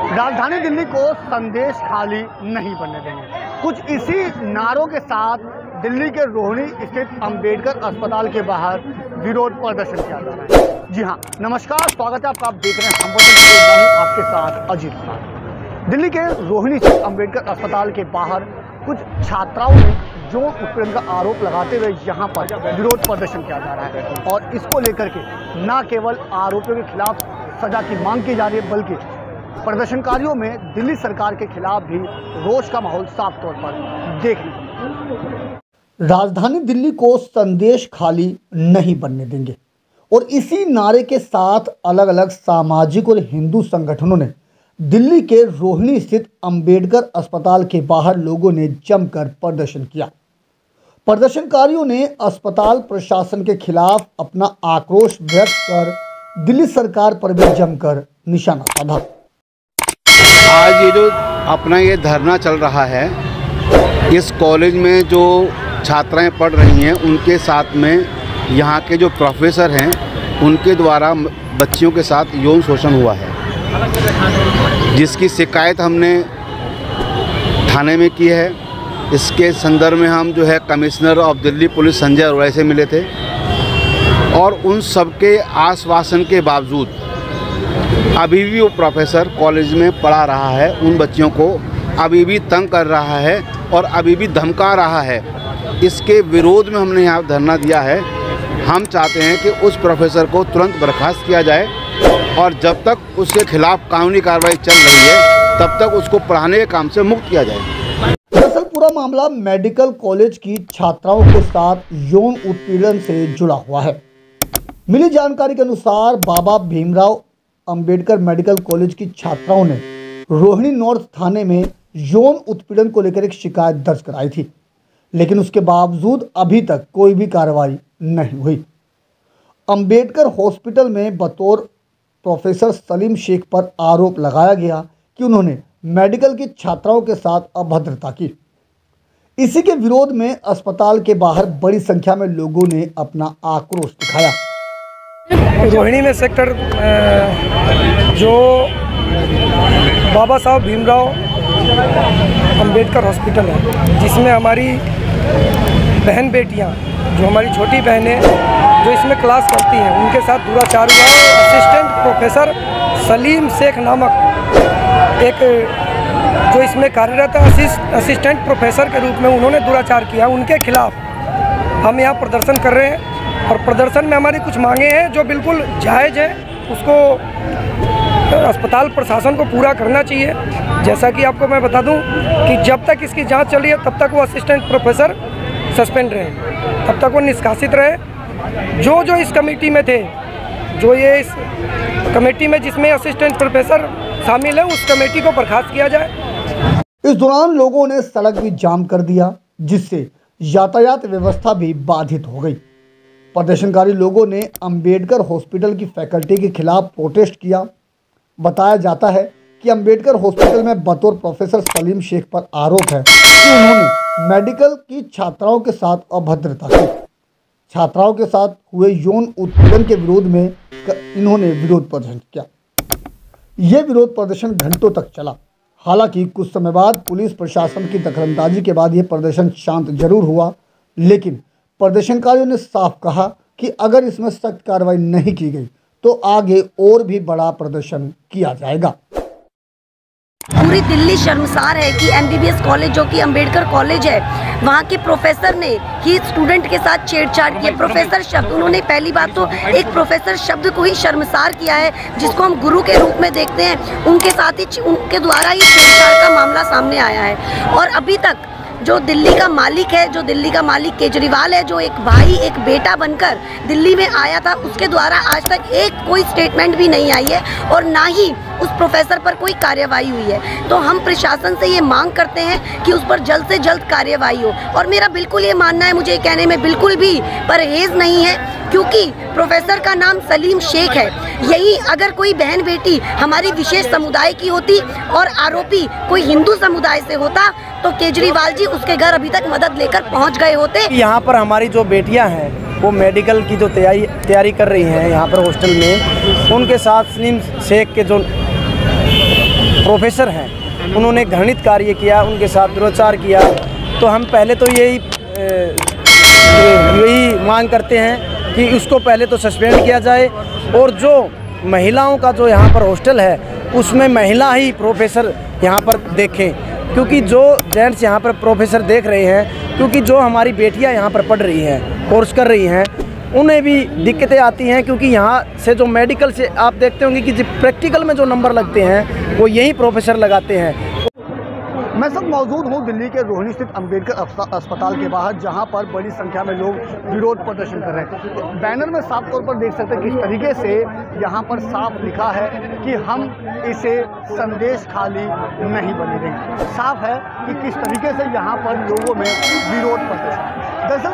राजधानी दिल्ली को संदेश खाली नहीं बनने देंगे। कुछ इसी नारों के साथ दिल्ली के रोहिणी स्थित अंबेडकर अस्पताल के बाहर विरोध प्रदर्शन किया जा रहा है। जी हाँ, नमस्कार, स्वागत है आपका। आप देख रहे हैं हम आपके साथ अजीत कुमार। दिल्ली के रोहिणी स्थित अंबेडकर अस्पताल के बाहर कुछ छात्राओं ने जो उत्पीड़न का आरोप लगाते हुए यहाँ पर विरोध प्रदर्शन किया जा रहा है और इसको लेकर के न केवल आरोपियों के खिलाफ सजा की मांग की जा रही है, बल्कि प्रदर्शनकारियों में दिल्ली सरकार के खिलाफ भी रोष का माहौल साफ तौर पर देखने को मिला। राजधानी दिल्ली को संदेश खाली नहीं बनने देंगे और इसी नारे के साथ अलग अलग सामाजिक और हिंदू संगठनों ने दिल्ली के रोहिणी स्थित अंबेडकर अस्पताल के बाहर लोगों ने जमकर प्रदर्शन किया। प्रदर्शनकारियों ने अस्पताल प्रशासन के खिलाफ अपना आक्रोश व्यक्त कर दिल्ली सरकार पर भी जमकर निशाना साधा। आज ये जो अपना ये धरना चल रहा है, इस कॉलेज में जो छात्राएं पढ़ रही हैं उनके साथ में यहाँ के जो प्रोफेसर हैं उनके द्वारा बच्चियों के साथ यौन शोषण हुआ है, जिसकी शिकायत हमने थाने में की है। इसके संदर्भ में हम जो है commissioner of Delhi police Sanjay Arora से मिले थे और उन सबके आश्वासन के बावजूद अभी भी वो प्रोफेसर कॉलेज में पढ़ा रहा है, उन बच्चियों को अभी भी तंग कर रहा है और अभी भी धमका रहा है। इसके विरोध में हमने यहाँ धरना दिया है। हम चाहते हैं कि उस प्रोफेसर को तुरंत बर्खास्त किया जाए और जब तक उसके खिलाफ कानूनी कार्रवाई चल रही है तब तक उसको पढ़ाने के काम से मुक्त किया जाए। दरअसल पूरा मामला मेडिकल कॉलेज की छात्राओं के साथ यौन उत्पीड़न से जुड़ा हुआ है। मिली जानकारी के अनुसार बाबा भीमराव अंबेडकर मेडिकल कॉलेज की छात्राओं ने रोहिणी नॉर्थ थाने में यौन उत्पीड़न को लेकर एक शिकायत दर्ज कराई थी, लेकिन उसके बावजूद अभी तक कोई भी कार्रवाई नहीं हुई। अंबेडकर हॉस्पिटल में बतौर प्रोफेसर सलीम शेख पर आरोप लगाया गया कि उन्होंने मेडिकल की छात्राओं के साथ अभद्रता की। इसी के विरोध में अस्पताल के बाहर बड़ी संख्या में लोगों ने अपना आक्रोश दिखाया। रोहिणी में सेक्टर जो बाबा साहब भीमराव अंबेडकर हॉस्पिटल है, जिसमें हमारी बहन बेटियां, जो हमारी छोटी बहनें जो इसमें क्लास करती हैं, उनके साथ दुराचार हुआ। असिस्टेंट प्रोफेसर सलीम शेख नामक एक जो इसमें कार्यरत असिस्टेंट प्रोफेसर के रूप में उन्होंने दुराचार किया, उनके खिलाफ हम यहाँ प्रदर्शन कर रहे हैं। और प्रदर्शन में हमारी कुछ मांगे हैं जो बिल्कुल जायज़ है, उसको अस्पताल प्रशासन को पूरा करना चाहिए। जैसा कि आपको मैं बता दूं कि जब तक इसकी जांच चल रही है तब तक वो असिस्टेंट प्रोफेसर सस्पेंड रहे, तब तक वो निष्कासित रहे। जो इस कमेटी में थे, जो ये इस कमेटी में जिसमें असिस्टेंट प्रोफेसर शामिल है, उस कमेटी को बर्खास्त किया जाए। इस दौरान लोगों ने सड़क भी जाम कर दिया, जिससे यातायात व्यवस्था भी बाधित हो गई। प्रदर्शनकारी लोगों ने अंबेडकर हॉस्पिटल की फैकल्टी के खिलाफ प्रोटेस्ट किया। बताया जाता है कि अंबेडकर हॉस्पिटल में बतौर प्रोफेसर सलीम शेख पर आरोप है कि उन्होंने मेडिकल की छात्राओं के साथ अभद्रता की। छात्राओं के साथ हुए यौन उत्पीड़न के विरोध में इन्होंने विरोध प्रदर्शन किया। यह विरोध प्रदर्शन घंटों तक चला। हालांकि कुछ समय बाद पुलिस प्रशासन की दखलंदाजी के बाद यह प्रदर्शन शांत जरूर हुआ, लेकिन प्रदर्शनकारियों ने साफ कहा कि अगर इसमें सख्त कार्रवाई नहीं की गई तो आगे और भी बड़ा प्रदर्शन किया जाएगा। पूरी दिल्ली शर्मसार है कि एमबीबीएस कॉलेज, जो कि अंबेडकर कॉलेज है, वहाँ के प्रोफेसर ने ही स्टूडेंट के साथ छेड़छाड़ की। प्रोफेसर शब्द, उन्होंने पहली बात तो एक प्रोफेसर शब्द को ही शर्मसार किया है, जिसको हम गुरु के रूप में देखते हैं। उनके साथ ही उनके द्वारा ही छेड़छाड़ का मामला सामने आया है। और अभी तक जो दिल्ली का मालिक है, जो दिल्ली का मालिक केजरीवाल है, जो एक भाई एक बेटा बनकर दिल्ली में आया था, उसके द्वारा आज तक एक कोई स्टेटमेंट भी नहीं आई है और ना ही उस प्रोफेसर पर कोई कार्यवाही हुई है। तो हम प्रशासन से ये मांग करते हैं कि उस पर जल्द से जल्द कार्यवाही हो। और मेरा बिल्कुल ये मानना है, मुझे कहने में बिल्कुल भी परहेज नहीं है, क्योंकि प्रोफेसर का नाम सलीम शेख है। यही अगर कोई बहन बेटी हमारी विशेष समुदाय की होती और आरोपी कोई हिंदू समुदाय से होता तो केजरीवाल जी उसके घर अभी तक मदद लेकर पहुंच गए होते। यहाँ पर हमारी जो बेटियाँ हैं वो मेडिकल की जो तैयारी कर रही हैं यहाँ पर हॉस्टल में, उनके साथ सलीम शेख के जो प्रोफेसर हैं उन्होंने घृणित कार्य किया, उनके साथ दुराचार किया, तो हम पहले तो यही मांग करते हैं कि उसको पहले तो सस्पेंड किया जाए, और जो महिलाओं का जो यहाँ पर हॉस्टल है उसमें महिला ही प्रोफेसर यहाँ पर देखें, क्योंकि जो जेंट्स यहाँ पर प्रोफेसर देख रहे हैं, क्योंकि जो हमारी बेटियाँ यहाँ पर पढ़ रही हैं, कोर्स कर रही हैं, उन्हें भी दिक्कतें आती हैं, क्योंकि यहाँ से जो मेडिकल से आप देखते होंगे कि प्रैक्टिकल में जो नंबर लगते हैं वो यही प्रोफेसर लगाते हैं। मैं सब मौजूद हूँ दिल्ली के रोहिणी स्थित अंबेडकर अस्पताल के बाहर, जहाँ पर बड़ी संख्या में लोग विरोध प्रदर्शन कर रहे हैं। बैनर में साफ तौर पर देख सकते हैं किस तरीके से यहाँ पर साफ लिखा है कि हम इसे संदेश खाली नहीं बने देंगे। साफ है कि किस तरीके से यहाँ पर लोगों में विरोध प्रदर्शन। दरअसल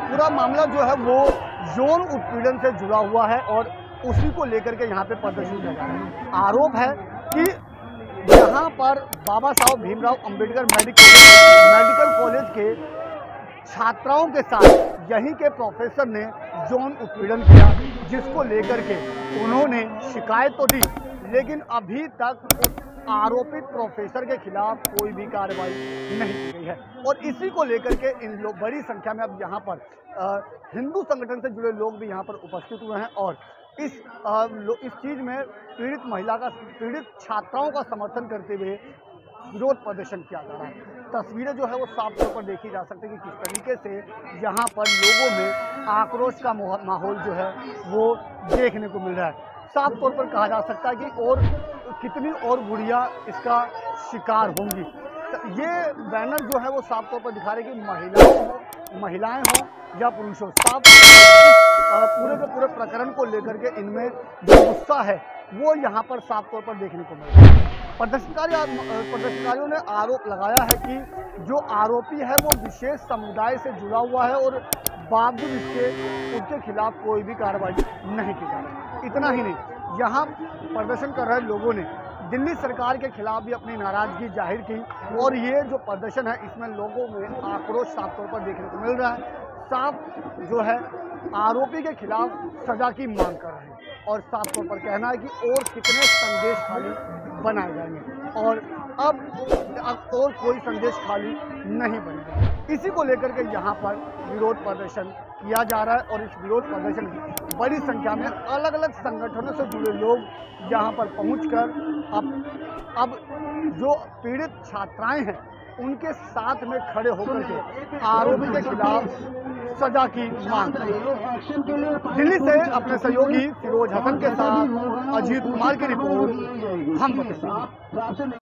पूरा मामला जो है वो यौन उत्पीड़न से जुड़ा हुआ है और उसी को लेकर के यहाँ पे प्रदर्शन किया जा रहा है। आरोप है कि यहाँ पर बाबा साहब भीमराव अंबेडकर मेडिकल कॉलेज के छात्राओं के साथ यहीं के प्रोफेसर ने यौन उत्पीड़न किया, जिसको लेकर के उन्होंने शिकायत तो दी, लेकिन अभी तक उस आरोपित प्रोफेसर के खिलाफ कोई भी कार्रवाई नहीं की गई है। और इसी को लेकर के इन लोग बड़ी संख्या में अब यहाँ पर हिंदू संगठन से जुड़े लोग भी यहाँ पर उपस्थित हुए हैं और इस चीज़ में पीड़ित छात्राओं का समर्थन करते हुए विरोध प्रदर्शन किया जा रहा है। तस्वीरें जो है वो साफ तौर पर देखी जा सकती है कि किस तरीके से यहाँ पर लोगों में आक्रोश का माहौल जो है वो देखने को मिल रहा है। साफ तौर पर कहा जा सकता है कि और कितनी और बुढ़िया इसका शिकार होंगी। ये बैनर जो है वो साफ तौर पर दिखा रहे कि महिलाएं हों या पुरुष हो, साफ पूरे के पूरे प्रकरण को लेकर के इनमें जो गुस्सा है वो यहाँ पर साफ तौर पर देखने को मिल रहा है। प्रदर्शनकारियों ने आरोप लगाया है कि जो आरोपी है वो विशेष समुदाय से जुड़ा हुआ है और बावजूद उसके खिलाफ कोई भी कार्रवाई नहीं की जा रही। इतना ही नहीं, यहाँ प्रदर्शन कर रहे लोगों ने दिल्ली सरकार के खिलाफ भी अपनी नाराजगी जाहिर की और ये जो प्रदर्शन है इसमें लोगों में आक्रोश साफ तौर पर देखने को मिल रहा है। साफ जो है आरोपी के खिलाफ सजा की मांग कर रहे हैं और साफ तौर पर कहना है कि और कितने संदेश खाली बनाए जाएंगे और अब और कोई संदेश खाली नहीं बनेगा। इसी को लेकर के यहाँ पर विरोध प्रदर्शन किया जा रहा है और इस विरोध प्रदर्शन की बड़ी संख्या में अलग अलग संगठनों से जुड़े लोग यहाँ पर पहुंचकर अब जो पीड़ित छात्राएं हैं उनके साथ में खड़े होकर के आरोपी के खिलाफ सजा की मांग। दिल्ली से अपने सहयोगी फिरोज हसन के साथ अजीत कुमार की रिपोर्ट हम बताते हैं।